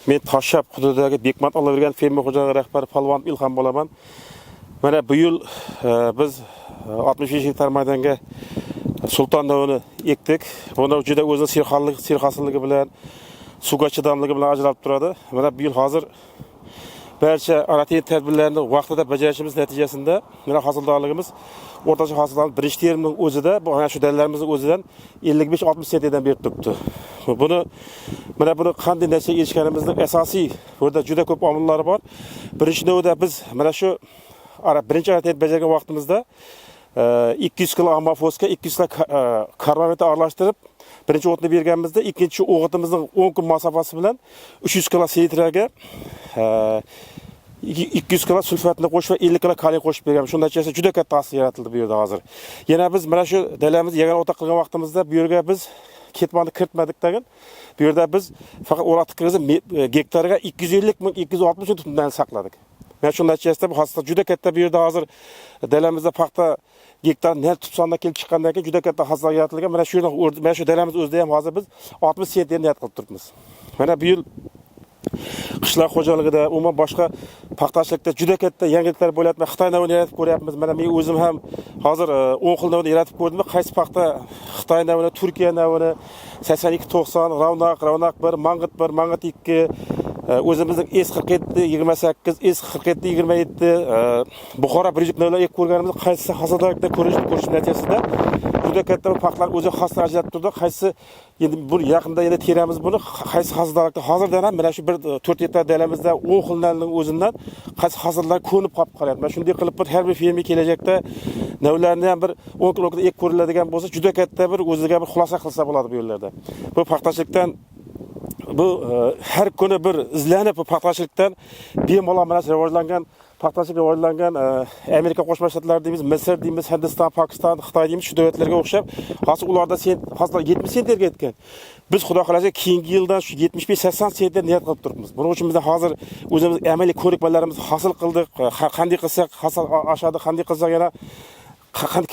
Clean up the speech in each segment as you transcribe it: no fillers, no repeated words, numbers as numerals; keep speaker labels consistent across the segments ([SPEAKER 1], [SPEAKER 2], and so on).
[SPEAKER 1] Men Toshshab hududidagi Bekmat Olavergan fermer xo'jaligi rahbari Palvon Ilhom bo'laman. Mana bu yil biz 65 hektar maydonga sulton davini ekdik. Buni juda o'zining serxosligi bilan, suvga chidamligi bilan ajralib turadi. Mana bu yil hozir barcha aratin tadbirlarni vaqtida bajarishimiz natijasida mana hosildorligimiz o'rtacha hosildorlik birinchi terimning o'zida bu ana shu dalalarimizning o'zidan 55-60 sentdan berib turibdi. Buni qanday natijaga erishganimizning asosiy burada juda ko'p omillar bor. Birinchi navbatda biz mana shu birinchi aratin bajargan vaqtimizda 200 kg ammofoska 200 kg karbamid aralashtirib birinchi o'tni berganimizda ikkinchi o'g'itimizning 10 kun masofasi bilan 300 kg selitraga 200 kg sulfatni qo'shib va 50 kg kaliy qo'shib berganmiz. Shundan natijasida juda katta ta'sir yaratildi bu yerda hozir. Yana biz mana shu dalamizni yagona o'ta qilgan vaqtimizda bu yerga biz ketmonni kiritmadik degan. Bu yerda biz faqat o'raqni kirgizib gektariga 250 ming 260 ming tutundan saqladik. Mana shu natijasida bu hosila juda katta bu yerda hozir dalamizda paxta gektar nel tupsondan kelib chiqqandan keyin juda katta hosil yaratilgan. Mana shu dalamiz o'zida ham hozir biz 60 sentdan niyat qilib turibmiz. Mana bu yil qishloq xo'jaligida, umuman boshqa paxtachilikda juda katta yangiliklar bo'layapti. Xitoy navini yaratib ko'ryapmiz. Mana men o'zim ham hozir 10 xil navini yaratib ko'rdim. Qaysi paxta Xitoy navini, Turkiya navini 82-90, Ravnaq 1, Mang'it 1, Mang'it 2, o'zimizning S47, 28, S47, 27, Buxoro bir navlar ekib ko'rganimiz qaysi hosildorlikda ko'rish natijasida juda katta paxtalar o'zi xoslar ajratib turdi. Qaysi endi bu yaqinda yana teramiz buni qaysi hosildorlikda hozirdan ham mana shu 4 hektar dalamizda 10 xillarning o'zidan qaysi hosillar ko'nib qolib qolyapti. Mana shunday qilib har bir fermer kelajakda navlarni ham bir 10 kg ekib ko'riladigan bo'lsa juda katta bir o'ziga bir xulosa qilsa bo'ladi bu yerlarda. Bu paxtachilikdan bu har kuni bir izlanib paxtachilikdan bemalol mana rivojlangan paxtachilik rivojlangan Amerika Qo'shma Shtatlari deymiz, Misr deymiz, Hindiston, Pokiston, Xitoy deymiz, shu davlatlarga o'xshab hozir ularda hozir 70 sentga yetgan. Biz xudo xolasa keyingi yildan shu 75-80 sentga niyat qilib turibmiz. Buning uchun biz hozir o'zimiz amaliy ko'rikmalarimizni hosil qildik. Qanday qilsak hosil oshadi, qanday qilsak yana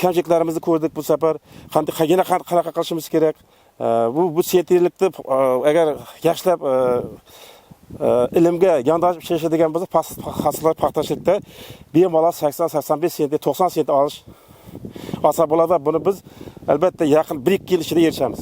[SPEAKER 1] kamchiliklarimizni ko'rdik bu safar. Qanaqa qilishimiz kerak? Bu sentirlikni agar yaxshilab ilmga yondashib ishlashadigan bo'lsa, hosillar paxtachilikda bemalol 80-85 sent, 90 sent olsa bo'ladi. Buni biz albatta yaqin 1-2 yil ichida erishamiz.